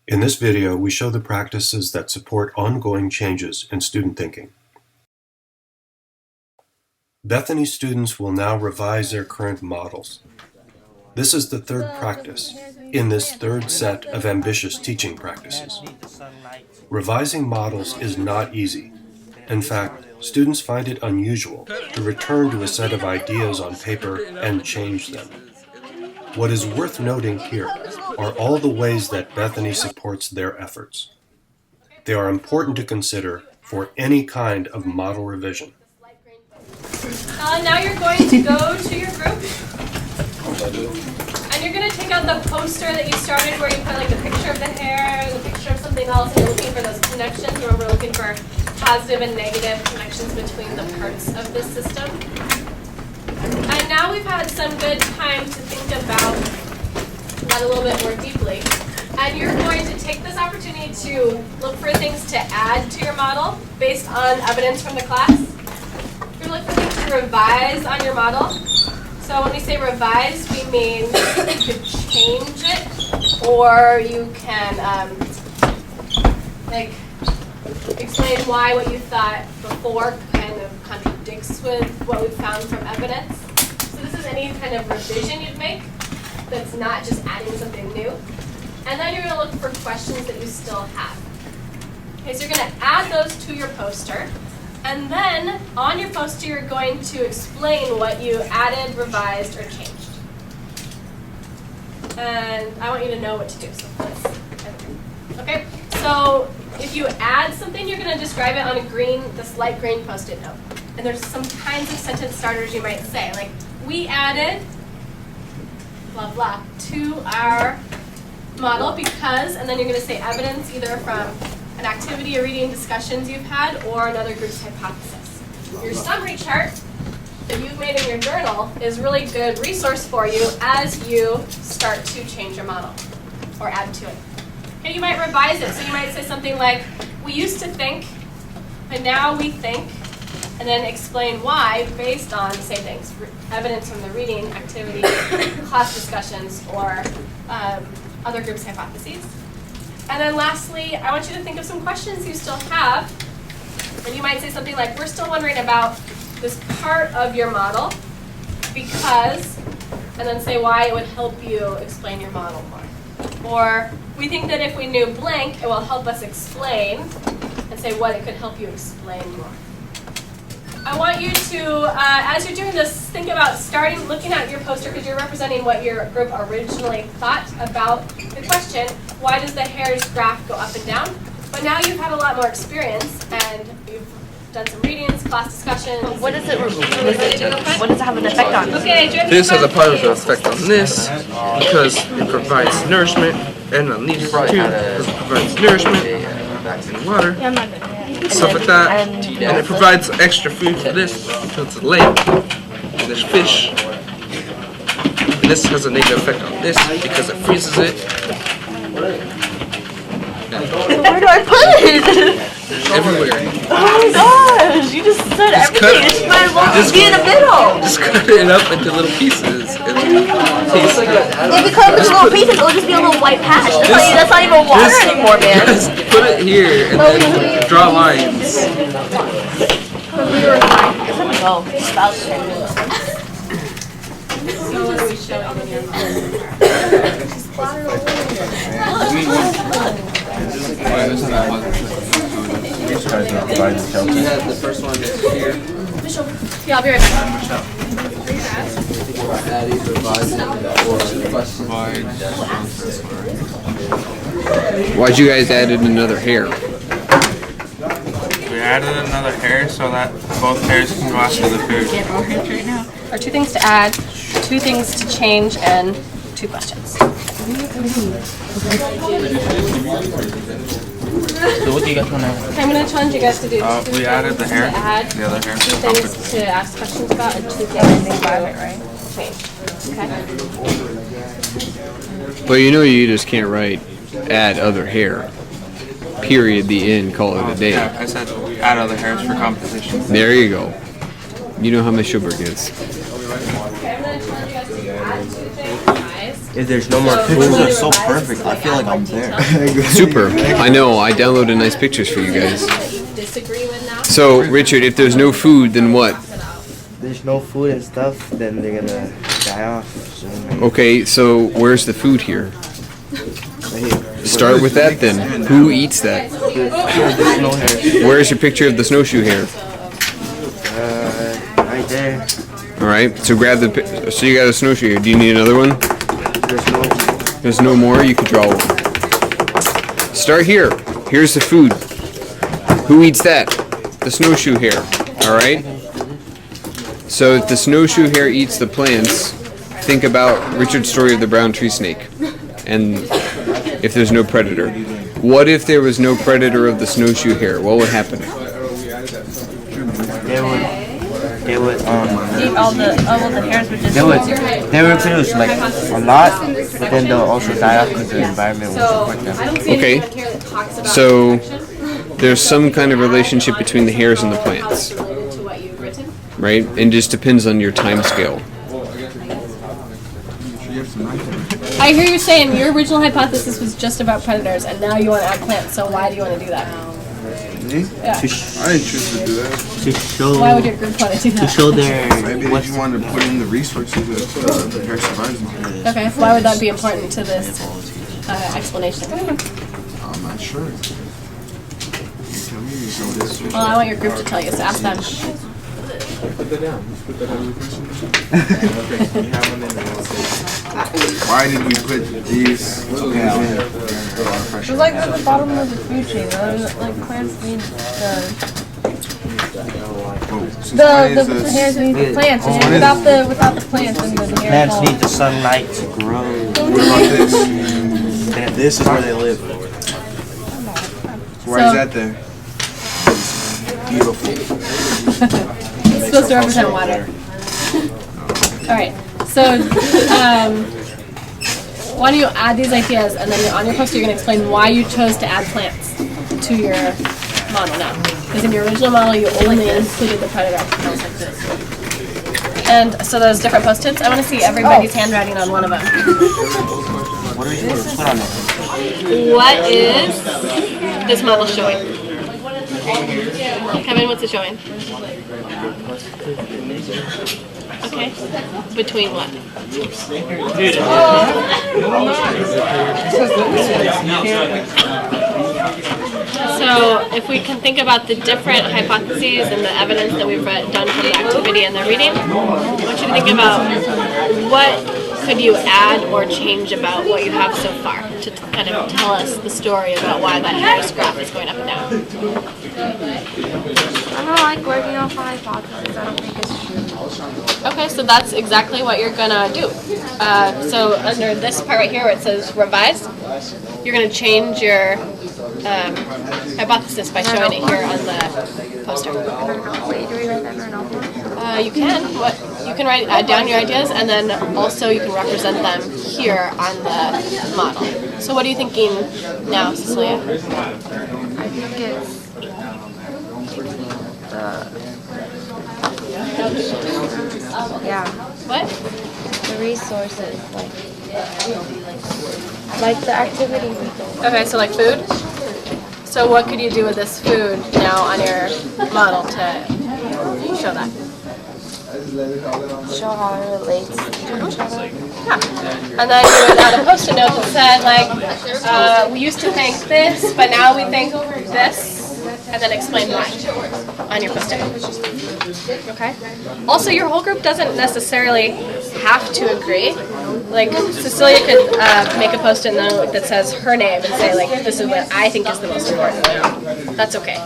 In this video, we show the practices that support ongoing changes in student thinking. Bethany students will now revise their current models. This is the third practice in this third set of ambitious teaching practices. Revising models is not easy. In fact, students find it unusual to return to a set of ideas on paper and change them. What is worth noting here are all the ways that Bethany supports their efforts. They are important to consider for any kind of model revision. Now you're going to go to your group, and you're going to take out the poster that you started where you put like the picture of the hair, the picture of something else, and you're looking for those connections. Remember, we're looking for positive and negative connections between the parts of this system. And now we've had some good time to think about that a little bit more deeply. And you're going to take this opportunity to look for things to add to your model based on evidence from the class. You're going to look for things to revise on your model. So when we say revise, we mean you could change it, or you can explain why what you thought before kind of contradicts with what we found from evidence. So this is any kind of revision you'd make that's not just adding something new. And then you're going to look for questions that you still have. Okay, so you're going to add those to your poster. And then on your poster, you're going to explain what you added, revised, or changed. And I want you to know what to do. So let's, okay, so if you add something, you're going to describe it on this light green Post-it note. And there's some kinds of sentence starters you might say, like, we added blah, blah, to our model because, and then you're going to say evidence either from an activity or reading discussions you've had or another group's hypothesis. Your summary chart that you've made in your journal is a really good resource for you as you start to change your model or add to it. Okay, you might revise it. So you might say something like, we used to think, but now we think, and then explain why based on, say things, evidence from the reading activity, class discussions, or other groups' hypotheses. And then lastly, I want you to think of some questions you still have. And you might say something like, we're still wondering about this part of your model because, and then say why it would help you explain your model more. Or we think that if we knew blank, it will help us explain, and say what it could help you explain more. I want you to, as you're doing this, think about looking at your poster because you're representing what your group originally thought about the question, why does the hair's graph go up and down? But now you've had a lot more experience and you've done some readings, class discussions. What does it have an effect on? Okay, this has a positive effect on this because it provides nourishment, and on these two because it provides nourishment and water. Yeah, I'm not good. Stuff like that, and it provides extra food for this, so it's a lake, and there's fish, and this has a negative effect on this because it freezes it. Where do I put it? Everywhere. Oh my gosh, you just said everything. It should might as well just be in the middle. Just cut it up into little pieces. And If you cut it into little pieces, it'll just be a little white patch. That's not even water anymore, man. Just put it here and then draw lines. Oh, about 10 minutes. So what are we showing in your The first one is here. Yeah, I'll be right back. Why'd you guys add another hair? We added another hair so that both hairs can go after the food. There are 2 things to add, 2 things to change, and 2 questions. So what do you guys want to add? Okay, I'm going to challenge you guys to do 2 We added the hair, to add, the other hair. 2 things to ask questions about, and 2 things to change. Okay? But you know you just can't write add other hair. Period, the end, call it a day. Yeah, I said add other hairs for competition. There you go. You know how Miss Schubert gets. Okay, I'm going to challenge you guys to add 2 things, guys. If there's no more So, pictures, when you it's so revise, perfect. I like, feel like add I'm more there. detail. Super. I know. I downloaded nice pictures for you guys. That you disagree with now. So, Richard, if there's no food, then what? There's no food and stuff, then they're gonna die off soon. Okay, so where's the food here? Start with that then. Who eats that? There's no hair. Where's your picture of the snowshoe hare? Right there. All right. So grab the. So you got a snowshoe here. Do you need another one? There's no. There's no more. You could draw one. Start here. Here's the food. Who eats that? The snowshoe hare. All right. So if the snowshoe hare eats the plants, think about Richard's story of the brown tree snake, and if there's no predator. What if there was no predator of the snowshoe hare? What would happen? They would Eat all the hairs would just. they would produce like a lot, but then they'll also die off because the environment will support them. I don't see Okay. anything here that talks about So protection. there's some kind of relationship between the hares and the plants, Related to what you've written. right? And just depends on your time scale. I hear you saying your original hypothesis was just about predators, and now you want to add plants. So why do you want to do that? Yeah. To, sh- I didn't choose to do that. to show Why would your group want to do to that? show their Maybe what's you wanted to put in the resources that the hair survives on. Okay, why would that be important to this explanation? I'm not sure. You tell me. So this. Well, I want your group to tell you, so ask them. Why did we put these things in? It's like at the bottom of the food chain. Like plants need the hairs need the plants. And without the plants, then the hairs plants need the sunlight to grow. What about this? This is where they live. Why is that there? Beautiful. It's supposed to represent water. Alright, so why don't you add these ideas, and then on your poster you're going to explain why you chose to add plants to your model now. Because in your original model you only included the predator. And so those different post-its, I want to see everybody's handwriting on one of them. What are we supposed to put on them? What is this model showing? Kevin, what's it showing? Okay. Between what? So if we can think about the different hypotheses and the evidence that we've done from the activity and the reading, I want you to think about what could you add or change about what you have so far to kind of tell us the story about why that hair's graph is going up and down. I don't like working off my hypothesis. I don't think it's true. Okay, so that's exactly what you're gonna do. So under this part right here where it says revise, you're gonna change your hypothesis by showing it here on the poster. Wait, do we write that or no? You can. You can add down your ideas, and then also you can represent them here on the model. So what are you thinking now, Cecilia? I think it's yeah, What? the resources, like the activity we do. Okay, so like food. So what could you do with this food now on your model to show that? Show how it relates to each other. Yeah. And then you would add a post-it note that said like, we used to think this, but now we think this. And then explain why on your post-it. Okay? Also, your whole group doesn't necessarily have to agree. Like, Cecilia could make a post-it note that says her name and say, like, this is what I think is the most important. That's okay.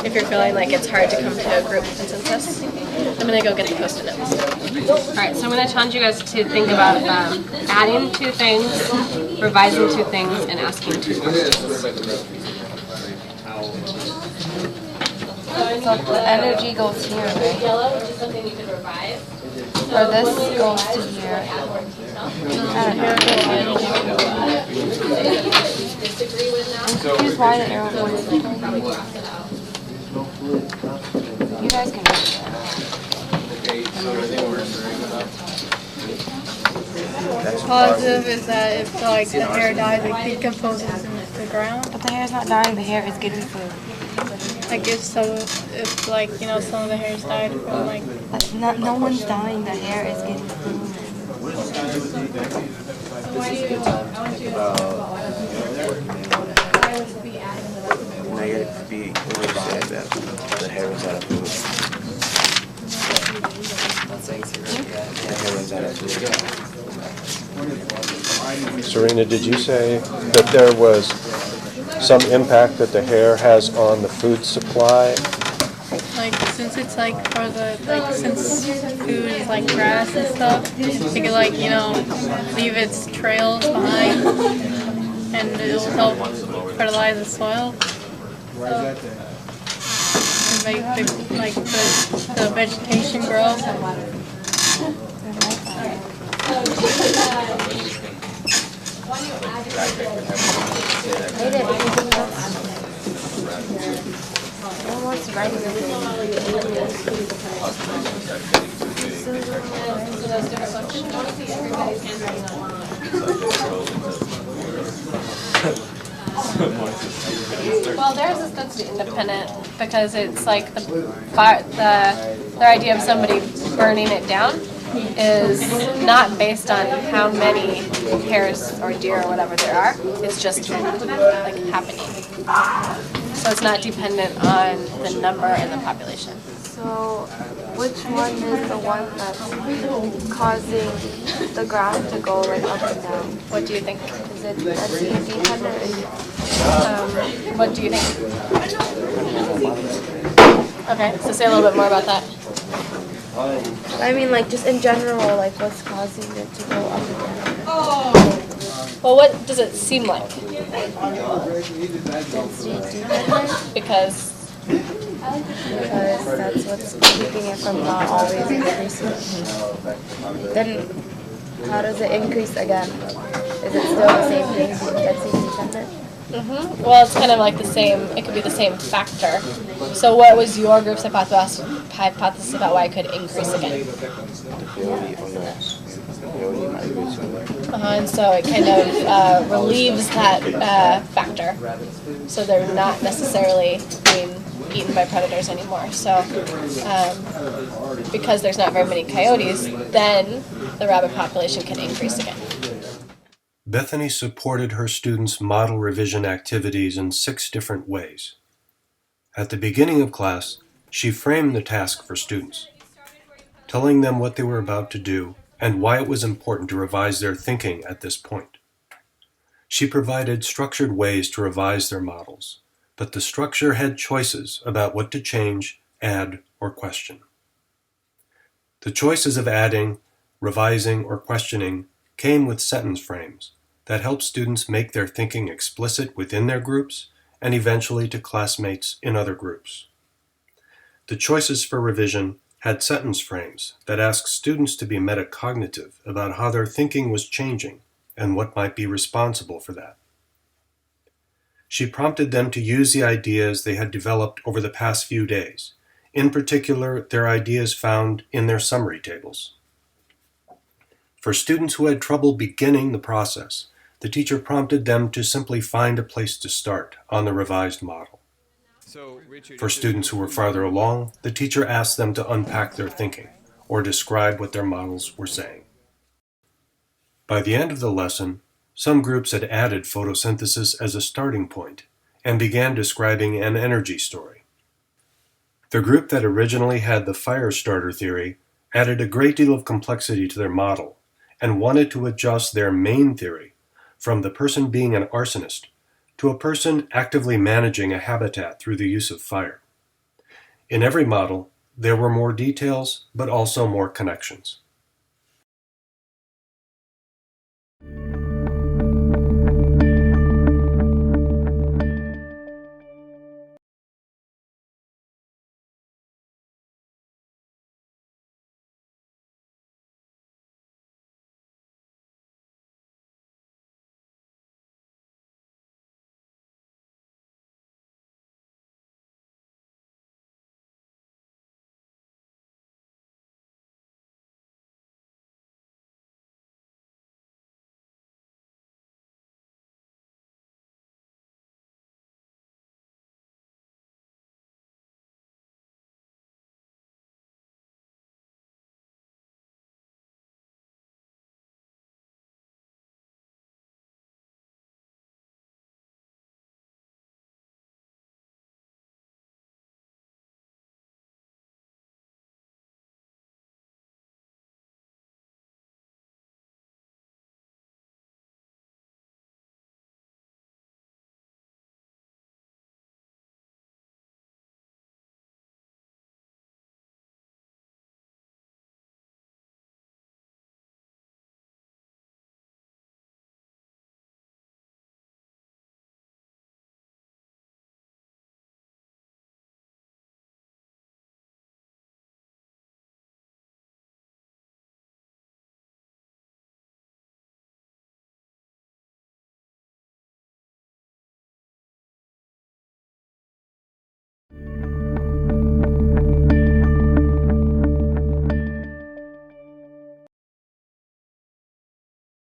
If you're feeling like it's hard to come to a group consensus, I'm going to go get the post-it notes. Alright, so I'm going to challenge you guys to think about adding 2 things, revising 2 things, and asking 2 questions. So the energy goes here, right? Yellow, which is something you could revise. Or this goes to here. Disagree with now. Here's why the arrow goes this way. You guys can do that. positive is that if like the hair dies, it decomposes in the ground. But the hair is not dying. The hair is getting food. Like if like some of the hairs died from like. No one's dying. The hair is getting food. Negative be revived that the hair was out of food. The hair was out of food. Serena, did you say that there was some impact that the hair has on the food supply? Like since it's like for the since food is like grass and stuff, it could like leave its trails behind, and it will help fertilize the soil. And make the vegetation grow. No one wants to write it. Well, theirs is good to be independent because it's like their idea of somebody burning it down is not based on how many hares or deer or whatever there are. It's just like happening. So it's not dependent on the number and the population. So, which one is the one that's causing the graph to go like up and down? What do you think? Is it dependent? What do you think? Okay, so say a little bit more about that. I mean, like just in general, like what's causing it to go up and down? Well, what does it seem like? Because that's what's keeping it from not always increasing. Then how does it increase again? Is it still the same thing that seems dependent? Well, it's kind of like the same, it could be the same factor. So what was your group's hypothesis about why it could increase again? And so it kind of relieves that factor. So they're not necessarily being eaten by predators anymore. So because there's not very many coyotes, then the rabbit population can increase again. Bethany supported her students' model revision activities in 6 different ways. At the beginning of class, she framed the task for students, telling them what they were about to do and why it was important to revise their thinking at this point. She provided structured ways to revise their models, but the structure had choices about what to change, add, or question. The choices of adding, revising, or questioning came with sentence frames that help students make their thinking explicit within their groups and eventually to classmates in other groups. The choices for revision had sentence frames that asked students to be metacognitive about how their thinking was changing and what might be responsible for that. She prompted them to use the ideas they had developed over the past few days, in particular their ideas found in their summary tables. For students who had trouble beginning the process, the teacher prompted them to simply find a place to start on the revised model. For students who were farther along, the teacher asked them to unpack their thinking or describe what their models were saying. By the end of the lesson, some groups had added photosynthesis as a starting point and began describing an energy story. The group that originally had the fire starter theory added a great deal of complexity to their model and wanted to adjust their main theory from the person being an arsonist to a person actively managing a habitat through the use of fire. In every model, there were more details, but also more connections.